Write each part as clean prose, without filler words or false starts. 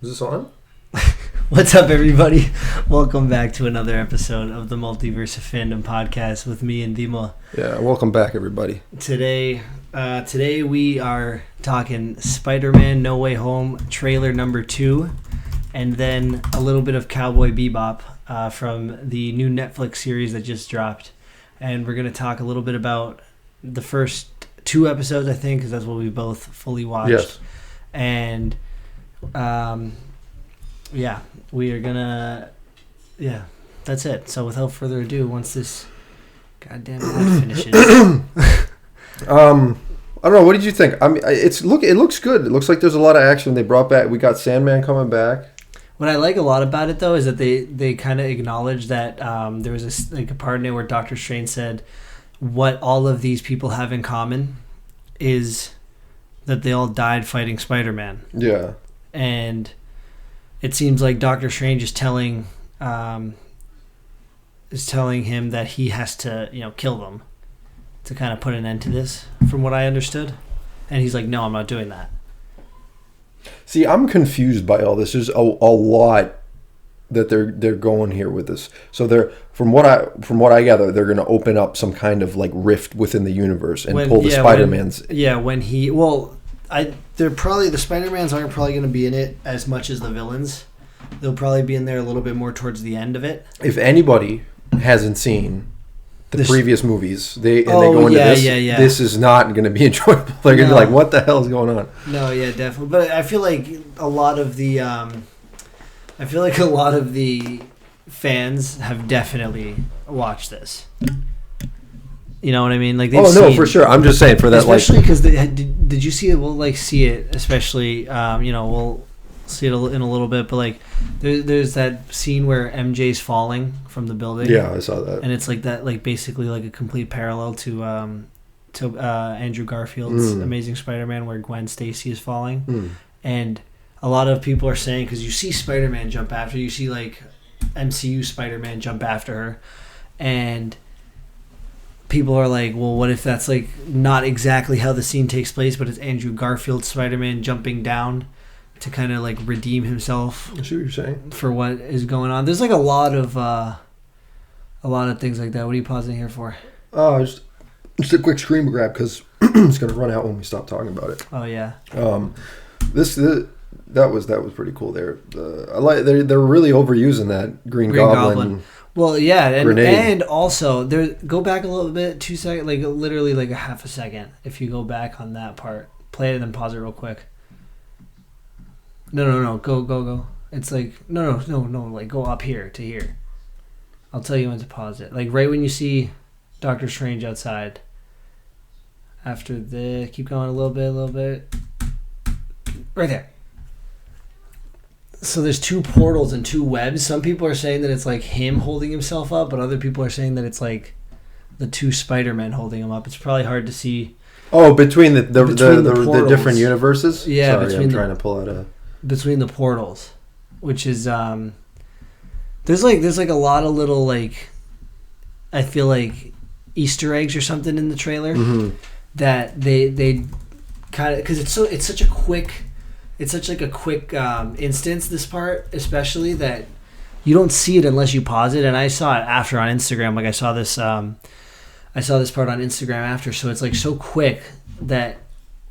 Is this on? What's up, everybody? Welcome back to another episode of the Multiverse of Fandom podcast with me and Dimo. Yeah, welcome back, everybody. Today we are talking Spider-Man No Way Home trailer number 2, and then a little bit of Cowboy Bebop from the new Netflix series that just dropped. And we're going to talk a little bit about the first 2 episodes, I think, because that's what we both fully watched. Yes. And we are gonna, that's it. So without further ado, once this goddamn ad finishes. I don't know. What did you think? I mean, it looks good. It looks like there's a lot of action. They brought back. We got Sandman coming back. What I like a lot about it, though, is that they kind of acknowledge that there was a part in it where Doctor Strange said what all of these people have in common is that they all died fighting Spider-Man. Yeah. And it seems like Doctor Strange is telling him that he has to, kill them to kind of put an end to this, from what I understood. And he's like, no, I'm not doing that. See, I'm confused by all this. There's a lot that they're going here with this. So they're from what I gather, they're going to open up some kind of like rift within the universe and pull the Spider-Mans. The Spider-Mans aren't probably going to be in it as much as the villains. They'll probably be in there a little bit more towards the end of it. If anybody hasn't seen the previous movies, they go into this. This is not going to be enjoyable. They're going to be like, "What the hell is going on?" No, yeah, definitely. But I feel like a lot of the fans have definitely watched this. You know what I mean? Like, for sure. I'm just saying for that, especially because did you see it? We'll see it, especially. We'll see it in a little bit, but like, there's that scene where MJ's falling from the building. Yeah, I saw that, and it's like that, like basically like a complete parallel to Andrew Garfield's Amazing Spider-Man, where Gwen Stacy is falling, and a lot of people are saying because you see Spider-Man jump after, you see like MCU Spider-Man jump after her, and people are like, well, what if that's like not exactly how the scene takes place, but it's Andrew Garfield Spider-Man jumping down to kind of like redeem himself. I see what you're saying. For what is going on. There's like a lot of things like that. What are you pausing here for? Just a quick screen grab because it's gonna run out when we stop talking about it. Oh yeah. That was pretty cool. They're really overusing that Green Goblin. Well, yeah, and also go back a little bit, 2 seconds, like literally like a half a second. If you go back on that part, play it and then pause it real quick. No, go. It's like no, like go up here to here. I'll tell you when to pause it. Like right when you see Doctor Strange outside. After keep going a little bit. Right there. So there's 2 portals and 2 webs. Some people are saying that it's like him holding himself up, but other people are saying that it's like the 2 Spider-Men holding him up. It's probably hard to see. Oh, between the different universes? Yeah, I'm trying to pull out between the portals, which is there's like a lot of little like, I feel like Easter eggs or something in the trailer that they kind of, because it's such a quick instance, this part especially, that you don't see it unless you pause it. And I saw it after on Instagram. Like I saw this part on Instagram after, so it's like so quick that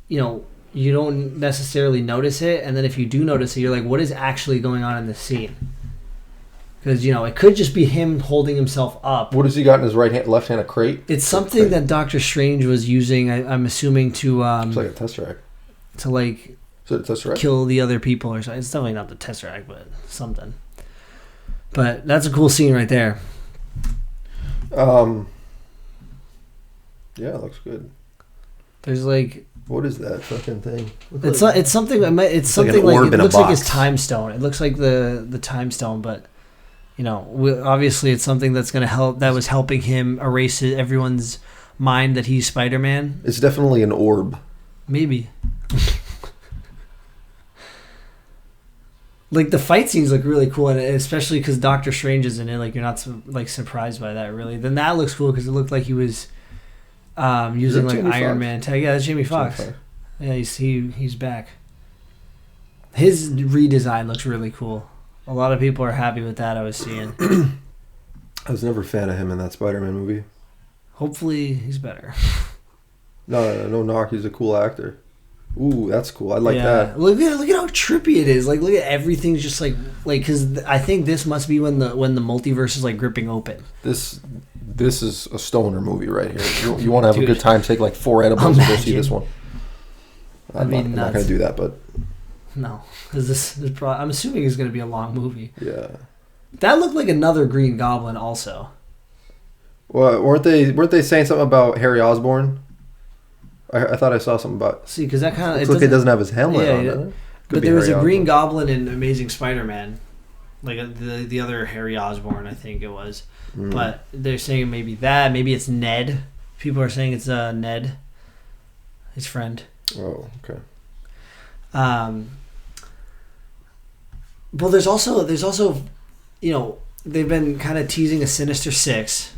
you don't necessarily notice it, and then if you do notice it, you're like, what is actually going on in this scene? Because it could just be him holding himself up. What has he got in his left hand? A crate? It's something that Doctor Strange was using, I'm assuming, to it's like a Tesseract. To like kill the other people or something. It's definitely not the Tesseract, but something. But that's a cool scene right there. Yeah, it looks good. There's like, what is that fucking thing? It's something like it looks like his time stone. It looks like the time stone, but obviously it's something that's going to help. That was helping him erase everyone's mind that he's Spider-Man. It's definitely an orb. Maybe. Like the fight scenes look really cool, and especially because Doctor Strange is in it. Like you're not surprised by that really. Then that looks cool because it looked like he was using like Iron Man tag. Yeah, that's Jamie Foxx. Yeah, he's back. His redesign looks really cool. A lot of people are happy with that. I was seeing. I was never a fan of him in that Spider-Man movie. Hopefully, he's better. No knock. He's a cool actor. Ooh, that's cool. I like that. Look at how trippy it is. Like, look at everything's just like because I think this must be when the multiverse is like gripping open. This is a stoner movie right here. You want to have a good time? Take like 4 edibles and go see this one. I'm not going to do that, but no, because this is I'm assuming it's going to be a long movie. Yeah, that looked like another Green Goblin, also. Well, weren't they saying something about Harry Osborn? I thought I saw something about. See, because that kind of it doesn't have his helmet on. Yeah. But there was a Green Goblin in Amazing Spider-Man, like the other Harry Osborn, I think it was. But they're saying maybe it's Ned. People are saying it's Ned, his friend. Oh, okay. Well, there's also they've been kind of teasing a Sinister Six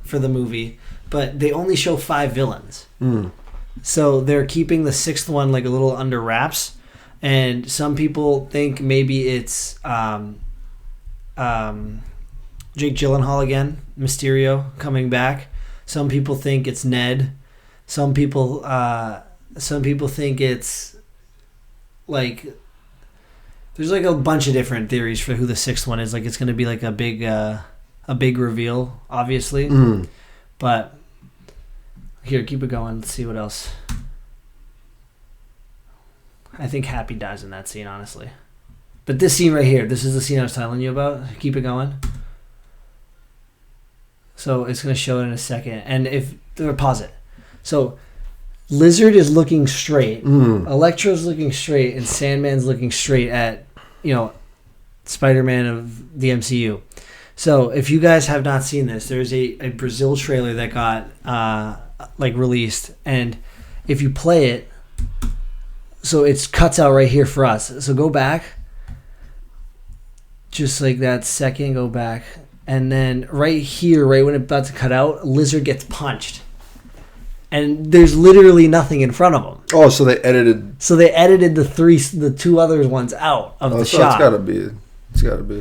for the movie, but they only show 5 villains. So they're keeping the 6th one like a little under wraps, and some people think maybe it's Jake Gyllenhaal again, Mysterio coming back. Some people think it's Ned. Some people think it's like there's like a bunch of different theories for who the 6th one is. Like it's going to be like a big reveal, obviously. But here, keep it going. Let's see what else. I think Happy dies in that scene, honestly. But this scene right here, this is the scene I was telling you about. Keep it going. So it's going to show it in a second. And pause it. So Lizard is looking straight. Electro's looking straight. And Sandman's looking straight at, Spider-Man of the MCU. So if you guys have not seen this, there's a Brazil trailer that got released, and if you play it, so it cuts out right here for us. So go back, just like that second, go back, and then right here, right when it's about to cut out, Lizard gets punched, and there's literally nothing in front of him. Oh, so they edited. So they edited the 2 other ones out of the shot. It's gotta be. It's gotta be.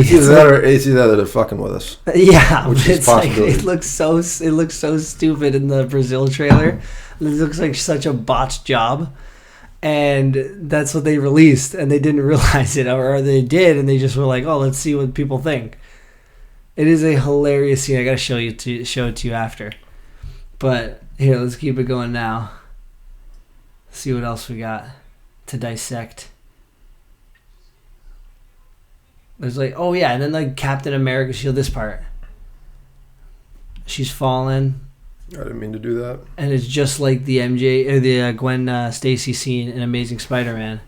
It's either that or they're fucking with us. Yeah, which is possible. It looks so stupid in the Brazil trailer. It looks like such a botched job, and that's what they released, and they didn't realize it, or they did, and they just were like, "Oh, let's see what people think." It is a hilarious scene. I gotta show it to you after. But here, let's keep it going now. See what else we got to dissect. There's and then like Captain America shield, this part. She's fallen. I didn't mean to do that. And it's just like the MJ or the Gwen Stacy scene in Amazing Spider-Man.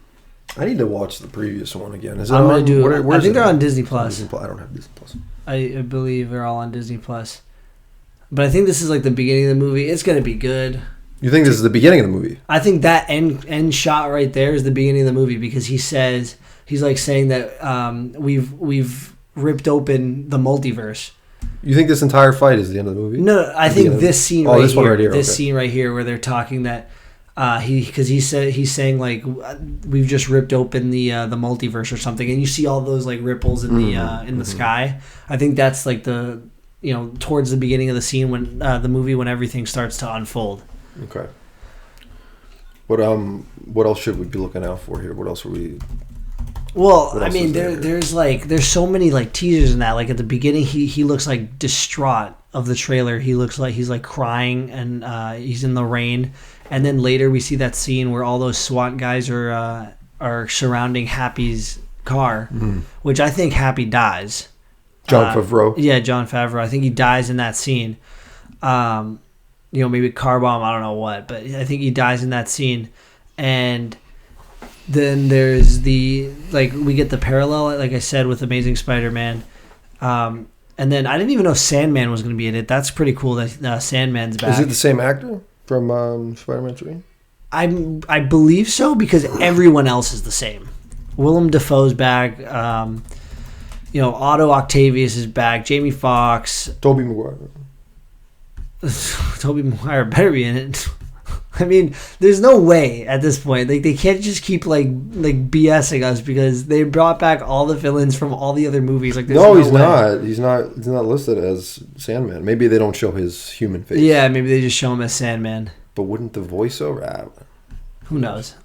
I need to watch the previous one again. Is that I'm gonna do. Where I think they're on Disney Plus. I don't have Disney Plus. I believe they're all on Disney Plus. But I think this is like the beginning of the movie. It's gonna be good. You think this is the beginning of the movie? I think that end shot right there is the beginning of the movie because he's like saying that we've ripped open the multiverse. You think this entire fight is the end of the movie? No, I think this scene right this here. One right here. This scene right here where they're talking that he's saying like we've just ripped open the multiverse or something, and you see all those like ripples in the sky. I think that's like the towards the beginning of the scene when the movie when everything starts to unfold. Okay. What else should we be looking out for here? What else are we? Well, I mean, there's so many like teasers in that. Like at the beginning, he looks like distraught of the trailer. He looks like he's like crying and he's in the rain. And then later we see that scene where all those SWAT guys are surrounding Happy's car, which I think Happy dies. Jon Favreau. Yeah, Jon Favreau. I think he dies in that scene. Maybe car bomb. I don't know what, but I think he dies in that scene. And then there's we get the parallel, like I said, with Amazing Spider-Man. And then I didn't even know Sandman was going to be in it. That's pretty cool that Sandman's back. Is it the same actor from Spider-Man 3? I believe so because everyone else is the same. Willem Dafoe's back. Otto Octavius is back. Jamie Foxx. Tobey Maguire. Tobey Maguire better be in it. I mean, there's no way at this point. Like, they can't just keep like BSing us because they brought back all the villains from all the other movies. Like, no, he's not. He's not listed as Sandman. Maybe they don't show his human face. Yeah, maybe they just show him as Sandman. But wouldn't the voiceover? Who knows?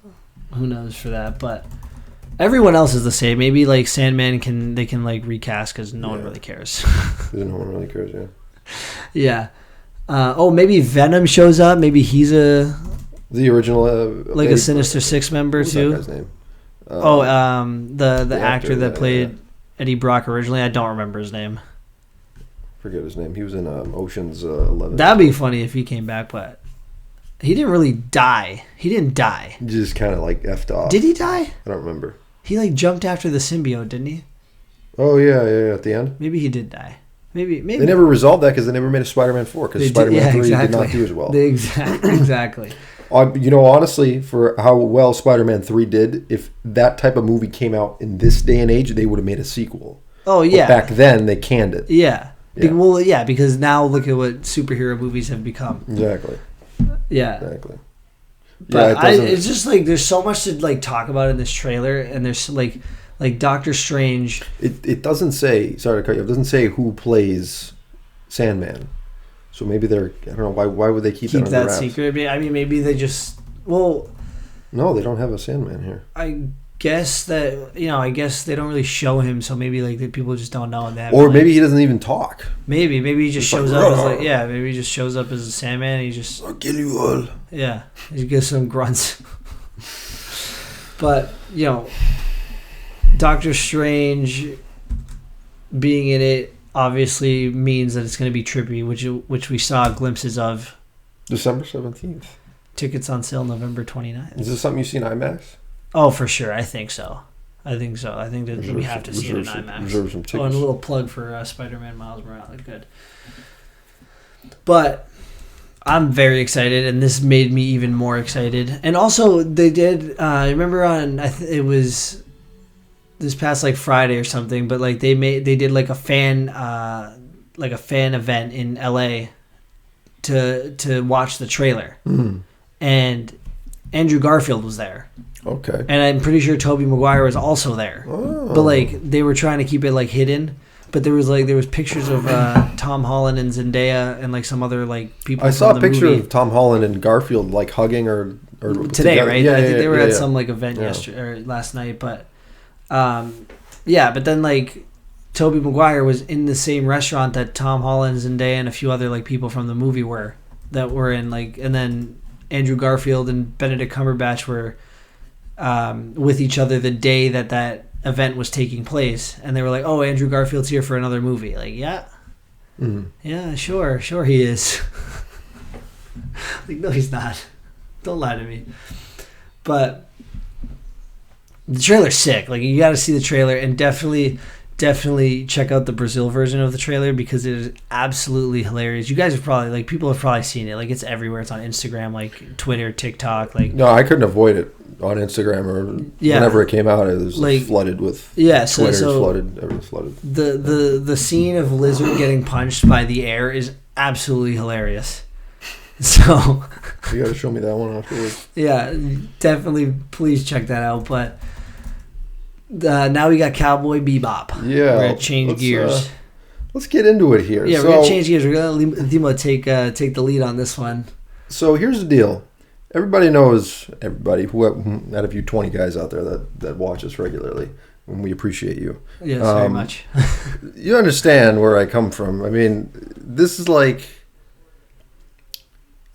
Who knows for that? But everyone else is the same. Maybe like Sandman they can like recast because no one really cares. No one really cares. Yeah. Yeah. Maybe Venom shows up. Maybe he's the original like a Sinister Six member too. What's that guy's name? The actor that played Eddie Brock originally. I don't remember his name. Forget his name. He was in Ocean's 11. That'd be funny if he came back, but he didn't really die. He didn't die. He just kind of like effed off. Did he die? I don't remember. He like jumped after the symbiote, didn't he? Oh yeah. At the end. Maybe he did die. Maybe they never resolved that because they never made a Spider-Man 4 because Spider-Man 3 did not do as well. Exactly. Honestly, for how well Spider-Man 3 did, if that type of movie came out in this day and age, they would have made a sequel. Oh yeah. But back then, they canned it. Yeah. Well, yeah, because now look at what superhero movies have become. Exactly. Yeah. Exactly. But it's just like there's so much to like talk about in this trailer, and there's like Doctor Strange. It doesn't say. Sorry to cut you off. It doesn't say who plays Sandman. So maybe they're. I don't know why. Why would they keep that under wraps? Secret? I mean, maybe they just. Well. No, they don't have a Sandman here. I guess that I guess they don't really show him, so maybe like the people just don't know. And or maybe he doesn't even talk. Maybe he just shows up as maybe he just shows up as a Sandman. And he just. I'll kill you all. Yeah, he gives some grunts. But Doctor Strange being in it obviously means that it's going to be trippy, which we saw glimpses of. December 17th. Tickets on sale November 29th. Is this something you see in IMAX? Oh, for sure. I think so. I think that we have to see it in IMAX. Reserve some tickets. Oh, and a little plug for Spider-Man Miles Morales. Good. But I'm very excited, and this made me even more excited. And also, they did. I remember it was this past like Friday or something, but like they did like a fan event in LA to watch the trailer, and Andrew Garfield was there. Okay. And I'm pretty sure Tobey Maguire was also there. Oh. But like they were trying to keep it like hidden. But there was pictures of Tom Holland and Zendaya and like some other like people. I saw a picture movie. of Tom Holland and Garfield like hugging or today, together. right? Yeah, I think they were at some like event yesterday or last night. But but then like Tobey Maguire was in the same restaurant that Tom Holland, Zendaya, and a few other like people from the movie were in like, and then Andrew Garfield and Benedict Cumberbatch were with each other the day that event was taking place, and they were like, "Oh, Andrew Garfield's here for another movie." Like, yeah, yeah, sure he is. Like, no, he's not. Don't lie to me. But the trailer's sick. Like, you got to see the trailer, and definitely check out the Brazil version of the trailer because it is absolutely hilarious. You guys have probably people have probably seen it. Like, it's everywhere. It's on Instagram, like Twitter, TikTok. Like, no, I couldn't avoid it on Instagram or whenever it came out. It was like flooded with Twitter's flooded. Everything's flooded. The scene of Lizard getting punched by the air is absolutely hilarious. So you got to show me that one afterwards. Yeah, definitely. Please check that out. But now we got Cowboy Bebop. Yeah, we're gonna change gears. Let's get into it here. Yeah, we're gonna change gears. We're gonna let Dimo take the lead on this one. So here's the deal. Everybody who out of you 20 guys out there that watch us regularly, and we appreciate you. Yes, very much. You understand where I come from. I mean, this is like,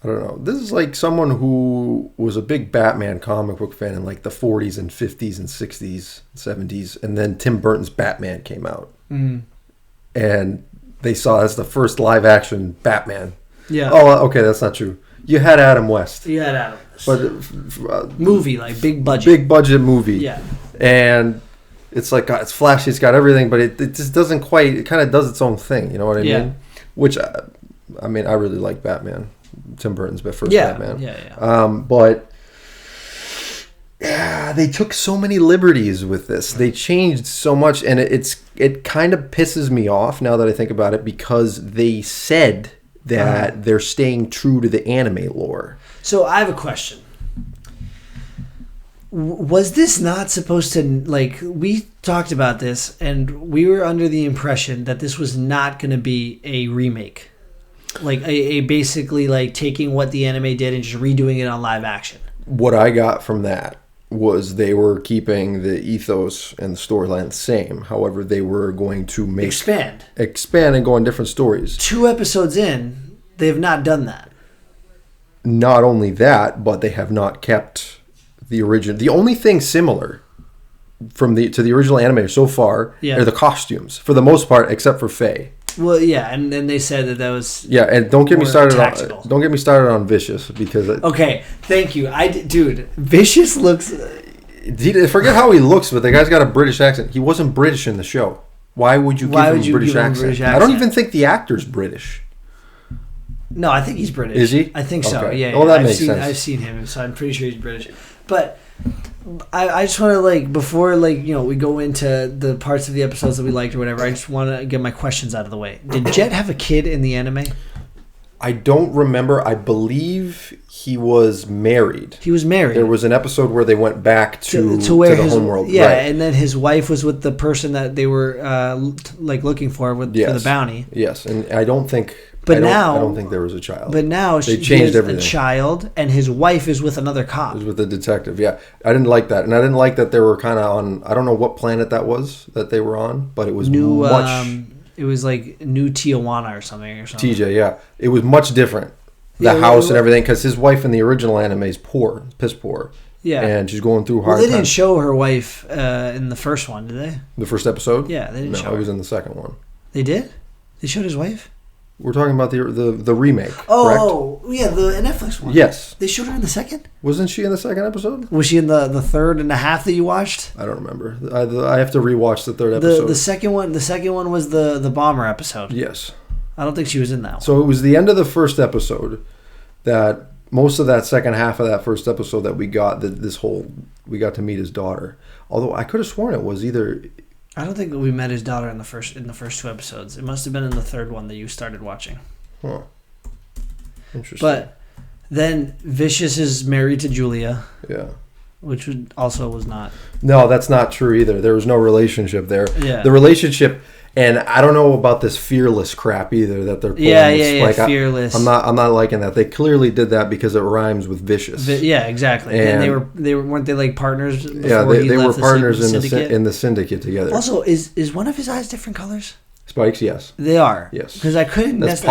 I don't know. This is like someone who was a big Batman comic book fan in like the 40s and 50s and 60s, 70s, and then Tim Burton's Batman came out. And they saw it as the first live action Batman. Yeah. Oh, okay, that's not true. You had Adam West. You had Adam West. But movie, like big budget. Big budget movie. Yeah. And it's like, it's flashy, it's got everything, but it just doesn't quite, it kind of does its own thing, you know what I mean? Which, I mean, I really like Batman. Tim Burton's first Batman. Yeah. But they took so many liberties with this. They changed so much, and it kind of pisses me off now that I think about it, because they said that they're staying true to the anime lore. So I have a question. Was this not supposed to, like, we talked about this and we were under the impression that this was not going to be a remake, like a basically like taking what the anime did and just redoing it on live action? What I got from that was they were keeping the ethos and the storyline the same. However, they were going to expand and go on different stories. 2 episodes in, they have not done that. Not only that, but they have not kept the original. The only thing similar to the original anime so far are the costumes, for the most part, except for Faye. Well, yeah, and then they said that was and don't get me started on Vicious, because okay, thank you. Dude, Vicious looks. Forget how he looks, but the guy's got a British accent. He wasn't British in the show. Why would you give him a British accent? I don't even think the actor's British. No, I think he's British. Is he? I think so. Okay. Yeah. Well, that makes sense. I've seen him, so I'm pretty sure he's British. But I just want to, like, before, like, you know, we go into the parts of the episodes that we liked or whatever, I just want to get my questions out of the way. Did Jet have a kid in the anime? I don't remember. I believe he was married. He was married. There was an episode where they went back to where the his homeworld. Yeah, right. And then his wife was with the person that they were like looking for for the bounty. Yes, and I don't think. But I don't think there was a child. But now they changed everything. A child, and his wife is with another cop. It was with the detective. Yeah, I didn't like that, and I didn't like that they were kind of on. I don't know what planet that was that they were on, but it was much. It was like New Tijuana or something. TJ, yeah, it was much different. The house and everything, because his wife in the original anime is piss poor. Yeah, and she's going through hard. Well, they didn't show her wife in the first one, did they? The first episode? Yeah, they didn't show her. No, it was in the second one. They did? They showed his wife? We're talking about the remake. Oh, correct? Yeah, the Netflix one. Yes. They showed her in the second? Wasn't she in the second episode? Was she in the third and a half that you watched? I don't remember. I have to rewatch the third episode. The second one was the bomber episode. Yes. I don't think she was in that one. So it was the end of the first episode that most of that second half of that first episode that we got we got to meet his daughter. Although I could have sworn it was either. I don't think that we met his daughter in the first 2 episodes. It must have been in the third one that you started watching. Huh. Interesting. But then Vicious is married to Julia. Yeah. Which also was not. No, that's not true either. There was no relationship there. Yeah. The relationship, and I don't know about this fearless crap either that they're pulling. Yeah, fearless. I'm not liking that. They clearly did that because it rhymes with vicious. Yeah, exactly. And they weren't they like partners? Yeah, they were partners in the syndicate together. Also, is one of his eyes different colors? Spikes, yes. They are. Yes. Because I couldn't. That's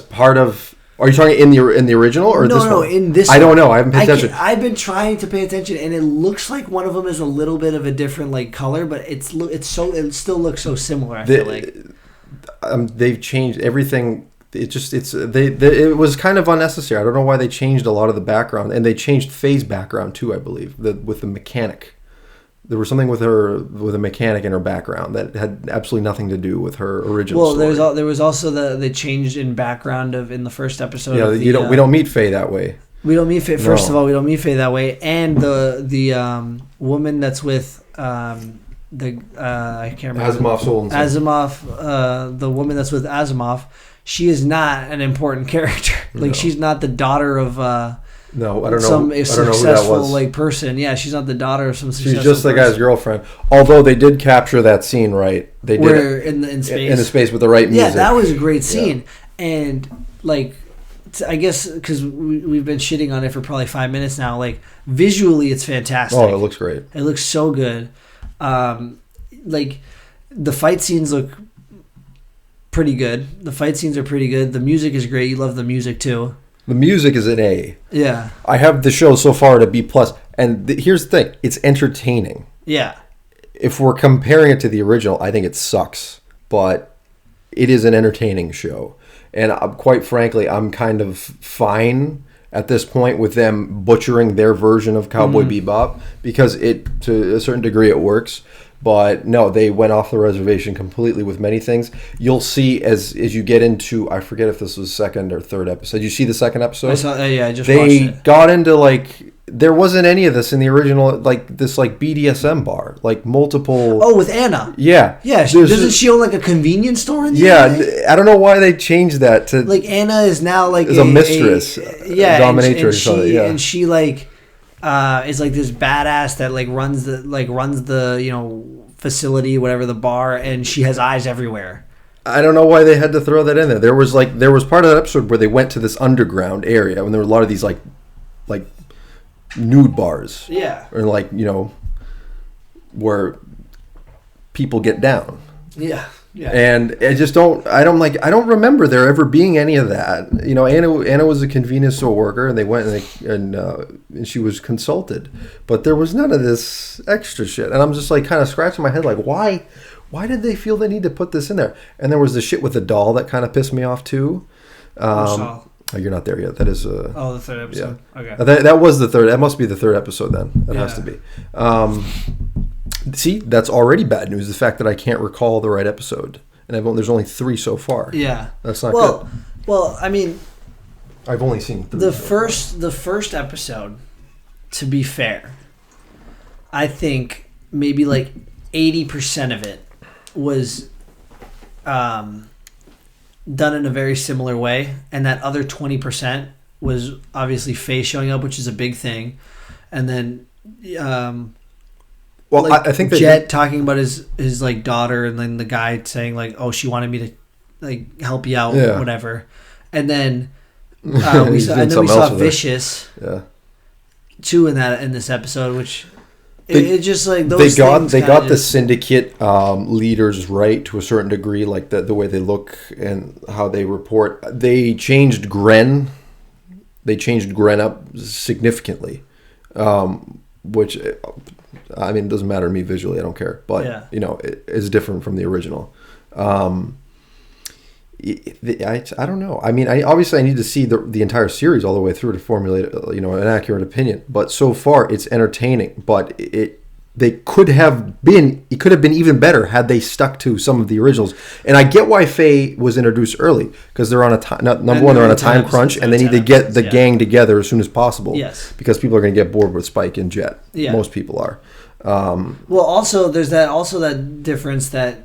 part of. Are you talking in the original or this one? No, in this. I don't know. I haven't paid attention. I've been trying to pay attention, and it looks like one of them is a little bit of a different like color, but it still looks so similar. I feel like they've changed everything. It was kind of unnecessary. I don't know why they changed a lot of the background, and they changed Faye's background too. I believe with the mechanic. There was something with a mechanic in her background that had absolutely nothing to do with her original story. There was also the change in background in the first episode. Yeah, we don't meet Faye that way. We don't meet Faye. First of all, we don't meet Faye that way, and the woman that's with I can't remember Asimov. The woman that's with Asimov, she is not an important character. Like she's not the daughter of. No, I don't know. Some successful who that was. Person. Yeah, she's not the daughter of some successful. She's just the guy's girlfriend. Although they did capture that scene right. They did where in space. In the space with the right music. Yeah, that was a great scene. Yeah. And like, I guess because we've been shitting on it for probably 5 minutes now. Like visually, it's fantastic. Oh, it looks great. It looks so good. Like the fight scenes look pretty good. The fight scenes are pretty good. The music is great. You love the music too. The music is an A. Yeah. I have the show so far at a B+. And here's the thing. It's entertaining. Yeah. If we're comparing it to the original, I think it sucks. But it is an entertaining show. And quite frankly, I'm kind of fine at this point with them butchering their version of Cowboy Bebop. Because to a certain degree, it works. But no, they went off the reservation completely with many things. You'll see as you get into, I forget if this was second or third episode. Did you see the second episode? I saw. Yeah, I just watched it. They got into there wasn't any of this in the original, like this like BDSM bar, like multiple. Oh, with Anna. Yeah. Yeah. Doesn't she own like a convenience store in the Yeah, I don't know why they changed that to like Anna is now like a mistress, dominatrix. And she like is like this badass that like runs the facility, whatever, the bar, and she has eyes everywhere. I don't know why they had to throw that in there. There was part of that episode where they went to this underground area, and there were a lot of these like nude bars. Yeah. Or like, where people get down. Yeah. Yeah. And I don't remember there ever being any of that. Anna was a convenience store worker, and they went and she was consulted, but there was none of this extra shit. And I'm just like kind of scratching my head, like why did they feel the need to put this in there? And there was the shit with the doll that kind of pissed me off too. Oh, you're not there yet. That is the third episode. Yeah. Okay. That was the third. That must be the third episode then. That has to be. See, that's already bad news. The fact that I can't recall the right episode, and there's only 3 so far. Yeah, that's not good. Well, I mean, I've only seen 3. The first episode. To be fair, I think maybe like 80% of it was done in a very similar way, and that other 20% was obviously Faye showing up, which is a big thing, and then. Well, like I think Jet talking about his like daughter, and then the guy saying like, "Oh, she wanted me to like help you out, whatever," and then we saw Vicious, too in this episode, which it just like those they got the syndicate leaders right to a certain degree, like the way they look and how they report. They changed Gren up significantly, which. I mean, it doesn't matter to me visually. I don't care. But, it is different from the original. I don't know. I mean, I need to see the entire series all the way through to formulate, an accurate opinion. But so far, it's entertaining. But it could have been even better had they stuck to some of the originals. And I get why Faye was introduced early, because they're on a time. Number one, they're on a time crunch, and they need to get the gang together as soon as possible. Yes, because people are going to get bored with Spike and Jet. Yeah. Most people are. Well, also there's that difference that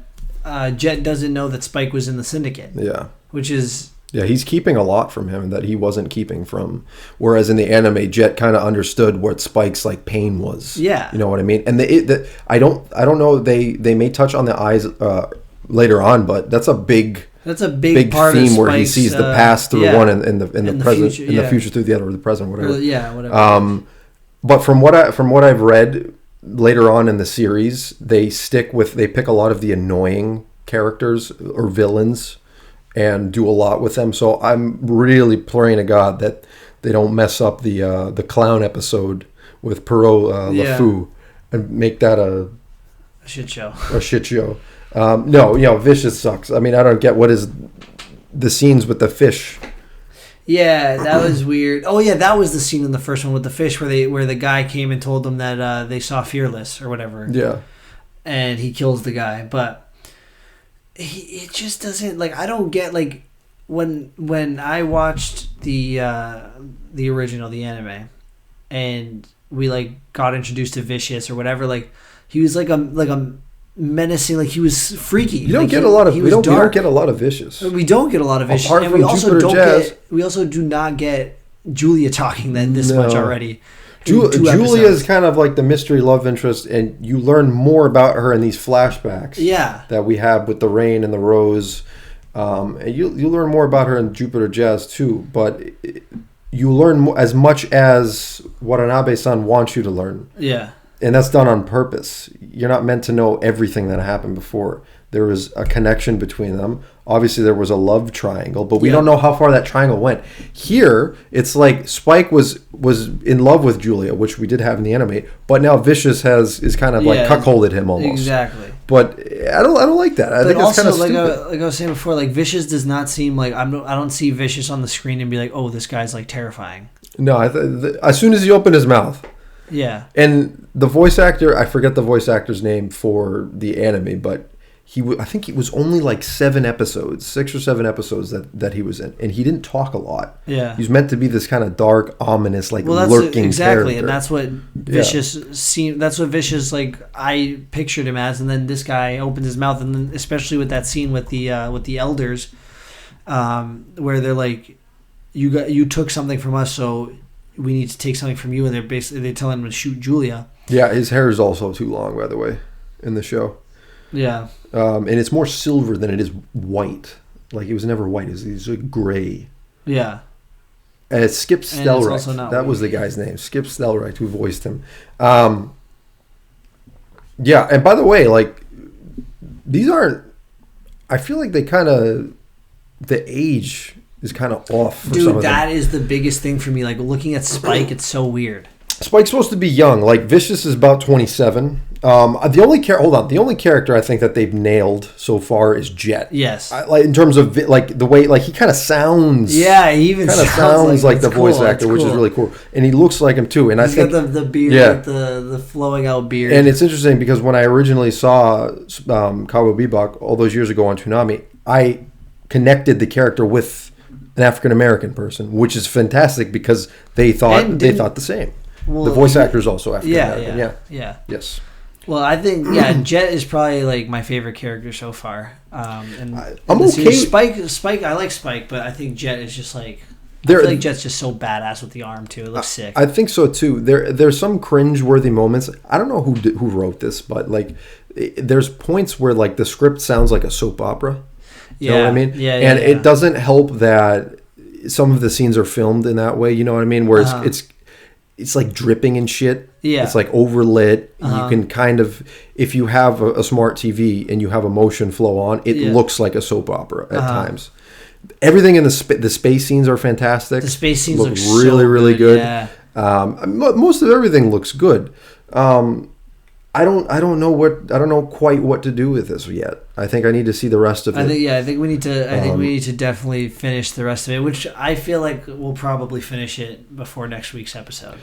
Jet doesn't know that Spike was in the syndicate. Yeah, which is. Yeah, he's keeping a lot from him that he wasn't keeping from. Whereas in the anime, Jet kind of understood what Spike's like pain was. Yeah, you know what I mean. And I don't know. They may touch on the eyes later on, but that's a big part theme of where he sees the past through one and the present, future, in the future through the other, or the present, whatever. Whatever. But from what I've read later on in the series, they pick a lot of the annoying characters or villains and do a lot with them. So I'm really praying to God that they don't mess up the clown episode with Perot LeFou and make that a shit show. A shit show. No, Vicious sucks. I mean, I don't get what is the scenes with the fish. Yeah, that was weird. Oh yeah, that was the scene in the first one with the fish where the guy came and told them that they saw Fearless or whatever. Yeah. And he kills the guy, but it just doesn't, like, I don't get, like, when I watched the original, the anime, and we like got introduced to Vicious or whatever, like he was like a menacing, like he was freaky. You don't get a lot of we don't get a lot of Vicious. We don't get a lot of Vicious, apart from we also do not get Julia talking this much already. Julia is kind of like the mystery love interest, and you learn more about her in these flashbacks. Yeah, that we have with the rain and the rose, and you learn more about her in Jupiter Jazz too. But you learn as much as Watanabe-san wants you to learn. Yeah, and that's done on purpose. You're not meant to know everything that happened before. There was a connection between them. Obviously, there was a love triangle, but we don't know how far that triangle went. Here, it's like Spike was in love with Julia, which we did have in the anime, but now Vicious is kind of like cuckolded him almost. Exactly. But I don't like that. I think it's kind of stupid. Like I was saying before, like Vicious does not seem like I don't see Vicious on the screen and be like, oh, this guy's like terrifying. No, as soon as he opened his mouth. Yeah. And the voice actor, I forget the voice actor's name for the anime, but I think it was only like 7 episodes, 6 or 7 episodes that he was in, and he didn't talk a lot. Yeah, he's meant to be this kind of dark, ominous, like lurking exactly, character. And that's what Vicious seemed. That's what Vicious like I pictured him as, and then this guy opens his mouth, and then especially with that scene with the elders, where they're like, you took something from us, so we need to take something from you, and they tell him to shoot Julia. Yeah, his hair is also too long, by the way, in the show. Yeah. And it's more silver than it is white. Like, it was never white. It's like gray. Yeah. And it's Skip Stelrecht. That was the guy's name. Skip Stelrecht, who voiced him. Yeah, and by the way, like, these aren't... I feel like they kind of... The age is kind of off for some of them. Dude, that is the biggest thing for me. Like, looking at Spike, it's so weird. Spike's supposed to be young. Like, Vicious is about 27. The only character I think that they've nailed so far is Jet. Yes. Like, in terms of like the way, like, he kind of sounds. Yeah, he even sounds like the voice actor, which is really cool. And he looks like him too. And He's got the beard, the flowing out beard. And it's interesting because when I originally saw Cowboy Bebop all those years ago on Toonami, I connected the character with an African American person, which is fantastic because they thought the same. Well, the voice actor is also African American. Yeah. Yes. Well, I think Jet is probably like my favorite character so far. And I'm okay. Spike, I like Spike, but I think Jet is just like. I feel like Jet's just so badass with the arm too. It looks sick. I think so too. There's some cringe-worthy moments. I don't know who wrote this, but like, there's points where like the script sounds like a soap opera. You know what I mean? Yeah. And it doesn't help that some of the scenes are filmed in that way. You know what I mean? Where it's like dripping and shit. Yeah. It's like overlit. You can kind of, if you have a smart TV and you have a motion flow on, it looks like a soap opera at times. Everything in the space scenes are fantastic. The space scenes look really, so really good. Yeah. Most of everything looks good. I don't know quite what to do with this yet. I think I need to see the rest of it. I think we need to definitely finish the rest of it, which I feel like we'll probably finish it before next week's episode.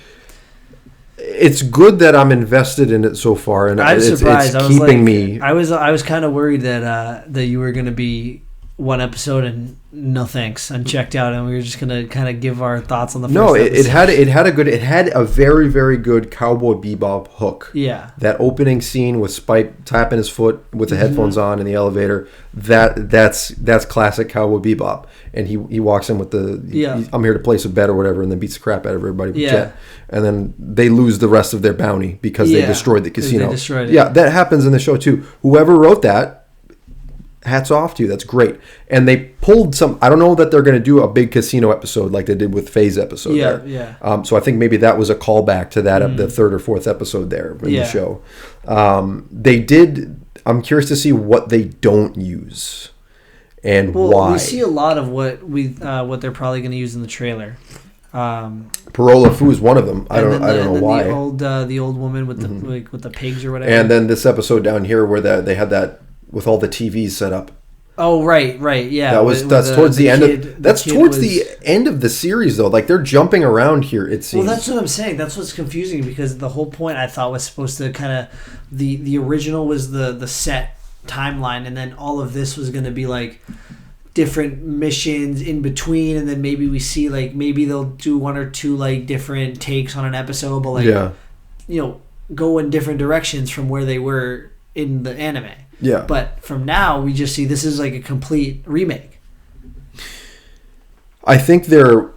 It's good that I'm invested in it so far, and I'm surprised. It's keeping me. I was kind of worried that you were going to be one episode and no thanks, and checked out, and we were just going to kind of give our thoughts on the first episode. It had a very, very good Cowboy Bebop hook. Yeah. That opening scene with Spike tapping his foot with the headphones on in the elevator, that's classic Cowboy Bebop. And he walks in with I'm here to place a bet or whatever, and then beats the crap out of everybody with Jet. And then they lose the rest of their bounty because they destroyed the casino. They destroyed it. Yeah, that happens in the show too. Whoever wrote that, hats off to you. That's great. And they pulled some. I don't know that they're going to do a big casino episode like they did with Faye's episode. Yeah. So I think maybe that was a callback to that the 3rd or 4th episode there in the show. They did. I'm curious to see what they don't use and why. We see a lot of what they're probably going to use in the trailer. Parola Fu is one of them. I don't know why. The old woman with the pigs or whatever. And then this episode down here where they had that with all the TVs set up. Oh right, yeah. That's towards the end of the series though. Like, they're jumping around here. It seems. Well, that's what I'm saying. That's what's confusing, because the whole point I thought was supposed to kind of the original was the set timeline, and then all of this was going to be like different missions in between, and then maybe we see like maybe they'll do one or two like different takes on an episode, but go in different directions from where they were in the anime. Yeah. But from now, we just see this is like a complete remake. I think now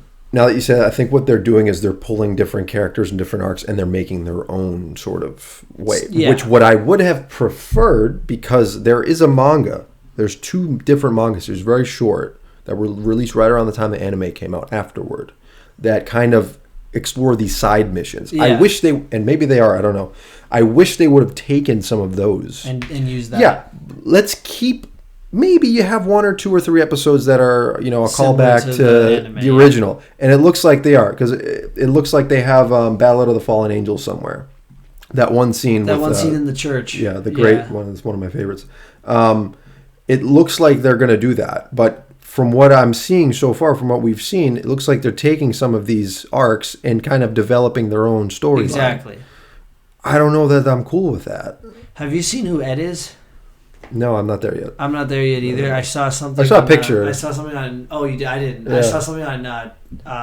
that you say that, I think what they're doing is they're pulling different characters and different arcs, and they're making their own sort of way. Yeah. Which what I would have preferred, because there is a manga. There's 2 different manga series, very short, that were released right around the time the anime came out afterward, that kind of explore these side missions. Yeah. I wish and maybe they are, I don't know. I wish they would have taken some of those. And used that. Yeah. Let's keep, maybe you have 1 or 2 or 3 episodes that are, a callback to the original. And it looks like they are, because it looks like they have Ballad of the Fallen Angels somewhere. That one scene in the church. Yeah, the great one is one of my favorites. It looks like they're going to do that. But from what I'm seeing so far, from what we've seen, it looks like they're taking some of these arcs and kind of developing their own storyline. Exactly. I don't know that I'm cool with that. Have you seen who Ed is? No, I'm not there yet. I'm not there yet either. I saw something. I saw a picture. I saw something on. Oh, you did? I didn't. Yeah. I saw something on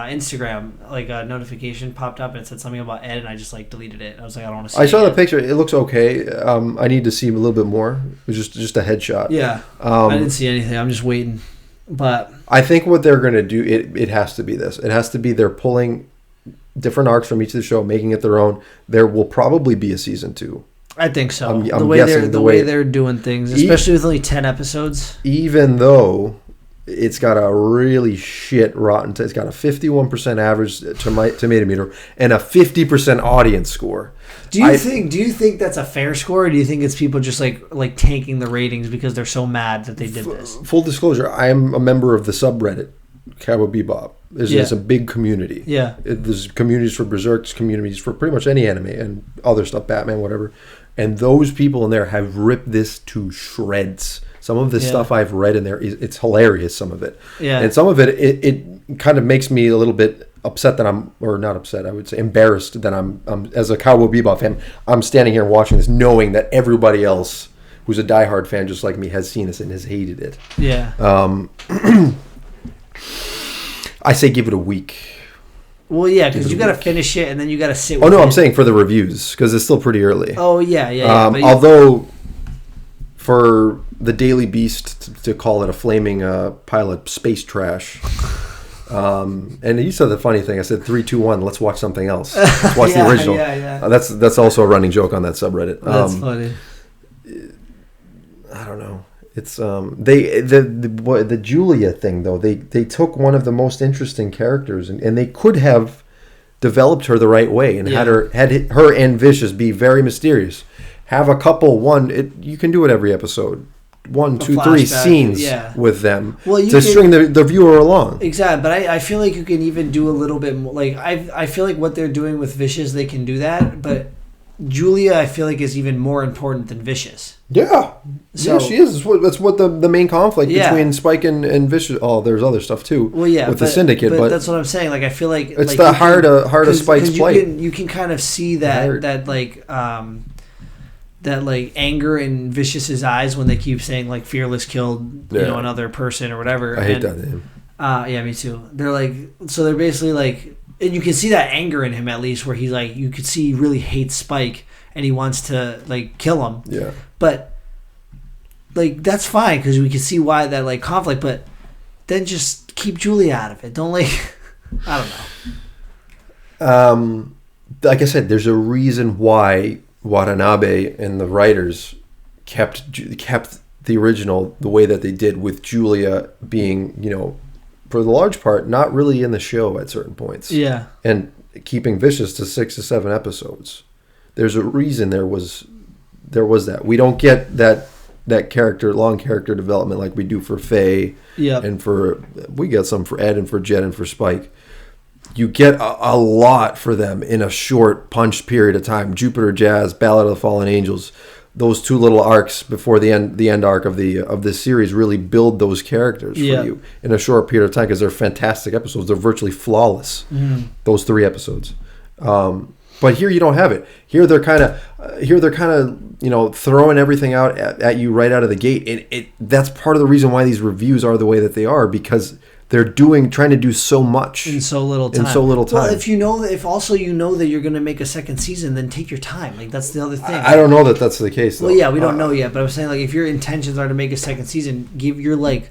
Instagram. Like a notification popped up and it said something about Ed, and I just like deleted it. I was like, I don't want to see. I saw the picture. It looks okay. I need to see a little bit more. It was just a headshot. Yeah. I didn't see anything. I'm just waiting. But I think what they're going to do, it has to be this. It has to be they're pulling different arcs from each of the show, making it their own. There will probably be a season 2. I think so. I'm the way guessing the way they're doing things, especially with only 10 episodes. Even though it's got a really shit rotten, it's got a 51% average tomato meter and a 50% audience score. Do you think that's a fair score, or do you think it's people just like tanking the ratings because they're so mad that they did this? Full disclosure, I am a member of the subreddit Cowboy Bebop. There's a big community. Yeah. There's communities for Berserk, there's communities for pretty much any anime and other stuff, Batman, whatever. And those people in there have ripped this to shreds. Some of the stuff I've read in there, it's hilarious, some of it. Yeah. And some of it kind of makes me a little bit upset that or not upset, I would say embarrassed that I'm as a Cowboy Bebop fan, I'm standing here watching this knowing that everybody else who's a diehard fan just like me has seen this and has hated it. Yeah. I say give it a week. Well, yeah, because you got to finish it and then you got to sit with Oh, no, it. I'm saying for the reviews because it's still pretty early. Oh, yeah. Although, for the Daily Beast to call it a flaming pile of space trash. And you said the funny thing. I said 3, 2, 1. Let's watch something else. Let's watch the original. Yeah. That's also a running joke on that subreddit. That's funny. I don't know. It's the Julia thing though. They took one of the most interesting characters and they could have developed her the right way and had her and Vicious be very mysterious. Have a couple you can do it every episode. 1, 2, 3 scenes with them string the viewer along. Exactly, but I feel like you can even do a little bit more. Like I feel like what they're doing with Vicious, they can do that, but Julia, I feel like, is even more important than Vicious. Yeah. So, yeah, she is. That's what the main conflict between Spike and Vicious. Oh, there's other stuff too. Well, yeah, with the Syndicate, but that's what I'm saying. Like, I feel like it's the heart of Spike's plight. You can kind of see that anger in Vicious's eyes when they keep saying like Fearless killed another person or whatever. I hate that name. Yeah, me too. They're they're basically like. And you can see that anger in him at least, where he's like, you could see he really hates Spike and he wants to like kill him. Yeah. But like that's fine because we can see why that like conflict. But then just keep Julia out of it. Don't I don't know. Like I said, there's a reason why Watanabe and the writers kept the original the way that they did, with Julia being for the large part, not really in the show at certain points. Yeah. And keeping Vicious to 6 to 7 episodes. There's a reason there was that. We don't get that long character development like we do for Faye. Yeah. And we get some for Ed and for Jet and for Spike. You get a lot for them in a short punched period of time. Jupiter Jazz, Ballad of the Fallen Angels. Those 2 little arcs before the end arc of this series really build those characters for you in a short period of time because they're fantastic episodes. They're virtually flawless. Mm. Those 3 episodes. But here you don't have it. Here they're kind of throwing everything out at you right out of the gate. And that's part of the reason why these reviews are the way that they are, because they're trying to do so much in so little time. Well, if also you know that you're going to make a second season, then take your time. Like that's the other thing. I don't know that that's the case, though. Well, yeah, we don't know yet, but I'm saying like if your intentions are to make a second season, give your I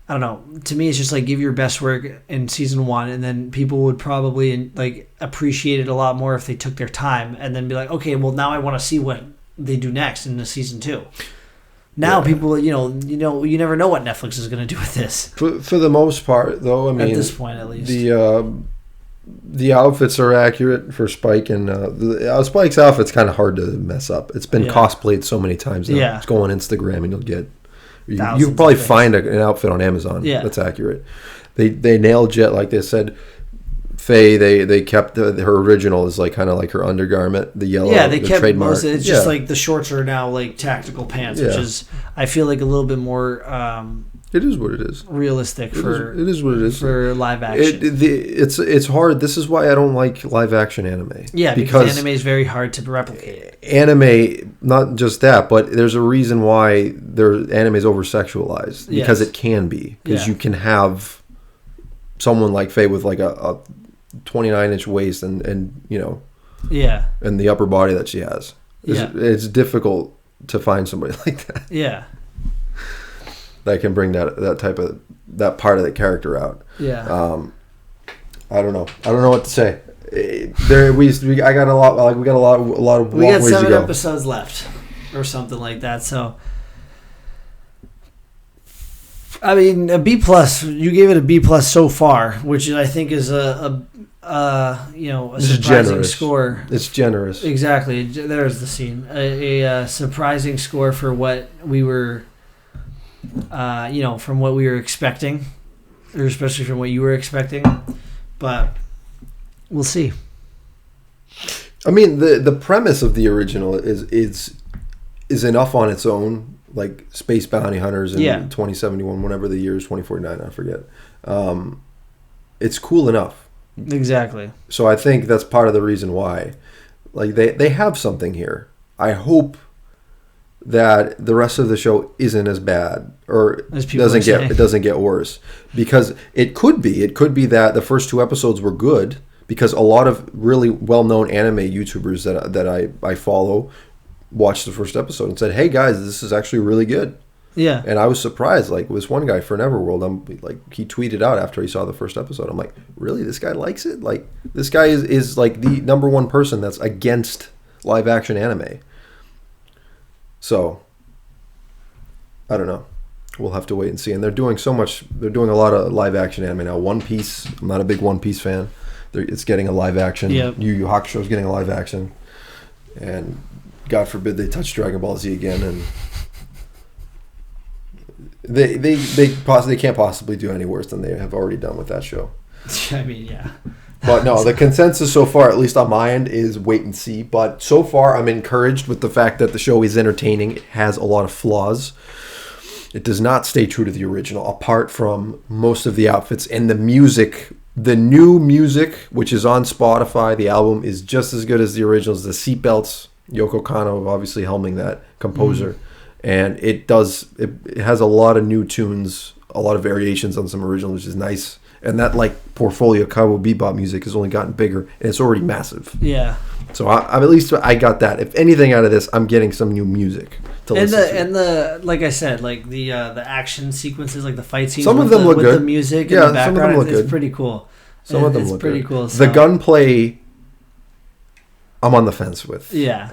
don't know. To me, it's just like give your best work in season 1, and then people would probably like appreciate it a lot more if they took their time and then be like, okay, well now I want to see what they do next in the season 2. Now people, you never know what Netflix is going to do with this. For the most part, though, I mean, at this point at least, the outfits are accurate for Spike, and Spike's outfit's kind of hard to mess up. It's been cosplayed so many times now. Yeah. Just go on Instagram and you'll get. You can probably find an outfit on Amazon that's accurate. They nailed Jet, like they said. Faye, they kept her original is like kind of like her undergarment, the yellow. Yeah, they kept trademark. Most of it. It's just like the shorts are now like tactical pants, which is I feel like a little bit more. It is what it is. Realistic it is what it is for live action. It's hard. This is why I don't like live action anime. Yeah, because anime is very hard to replicate. anime, not just that, but there's a reason why anime is over sexualized, because it can be, because you can have someone like Faye with like a 29-inch waist and you know, and the upper body that she has. It's difficult to find somebody like that. Yeah. That can bring that type of that part of the character out. Yeah. I don't know what to say. We got a lot of long we got ways 7 to go. episodes left or something like that. So I mean, a B+. You gave it a B+ so far, which I think is a surprising score. It's generous. Exactly. There's the scene. A surprising score for what we were, from what we were expecting, or especially from what you were expecting. But we'll see. I mean, the premise of the original is enough on its own, like space bounty hunters in 2071, whenever the year is, 2049, I forget. It's cool enough. Exactly. So I think that's part of the reason why, like they have something here. I hope that the rest of the show isn't as bad, or it doesn't get worse, because it could be that the first 2 episodes were good, because a lot of really well-known anime YouTubers that I follow watched the first episode and said, "Hey guys, this is actually really good." Yeah. And I was surprised. Like, this one guy for Neverworld, he tweeted out after he saw the first episode. I'm like, really? This guy likes it? Like, this guy is like the number one person that's against live action anime. So, I don't know. We'll have to wait and see. And they're doing a lot of live action anime now. One Piece, I'm not a big One Piece fan. It's getting a live action. Yep. Yu Yu Hakusho is getting a live action. And God forbid they touch Dragon Ball Z again, and they can't possibly do any worse than they have already done with that show. I mean, yeah. But no, the consensus so far, at least on my end, is wait and see. But so far, I'm encouraged with the fact that the show is entertaining. It has a lot of flaws. It does not stay true to the original, apart from most of the outfits and the music. The new music, which is on Spotify, the album is just as good as the originals. The seatbelts, Yoko Kanno obviously helming that composer. And it has a lot of new tunes, a lot of variations on some originals, which is nice. And that portfolio of Cowboy Bebop music has only gotten bigger, and it's already massive. Yeah. So I'm at least I got that. If anything out of this, I'm getting some new music to listen to. And the like I said, the action sequences, like the fight scenes. Some of them look good. With the music in the background, some of them look good. It's pretty cool. Some of them look pretty good. cool. The gunplay, I'm on the fence with. Yeah.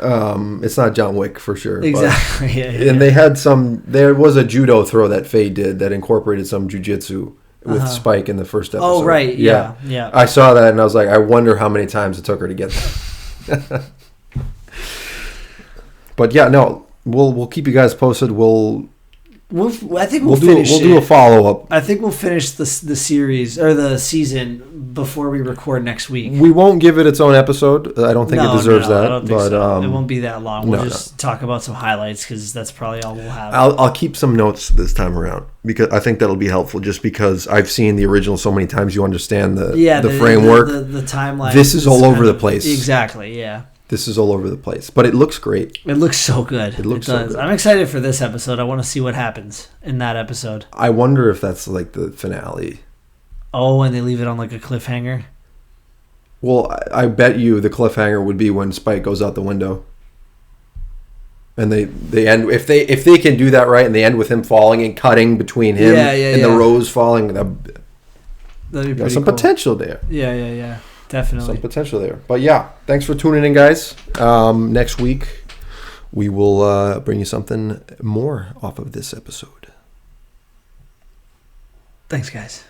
It's not John Wick for sure. Exactly. But, and they had there was a judo throw that Faye did that incorporated some jujitsu with Spike in the first episode. Oh, right. Yeah. I saw that and I was like, I wonder how many times it took her to get that. But yeah, no, we'll keep you guys posted. I think we'll finish. We'll do a follow up. I think we'll finish the series or the season before we record next week. We won't give it its own episode. I don't think it deserves that. I don't think so. It won't be that long. We'll just talk about some highlights because that's probably all we'll have. I'll keep some notes this time around because I think that'll be helpful. Just because I've seen the original so many times, you understand the framework. The timeline. This is all over the place. Exactly. Yeah. This is all over the place, but it looks great. It looks so good. It looks so good. I'm excited for this episode. I want to see what happens in that episode. I wonder if that's the finale. Oh, and they leave it on a cliffhanger? Well, I bet you the cliffhanger would be when Spike goes out the window. And they end if they can do that right, and they end with him falling and cutting between him and the rose falling. That'd be pretty some potential there. Yeah. Definitely. Some potential there. But yeah, thanks for tuning in, guys. Next week, we will bring you something more off of this episode. Thanks, guys.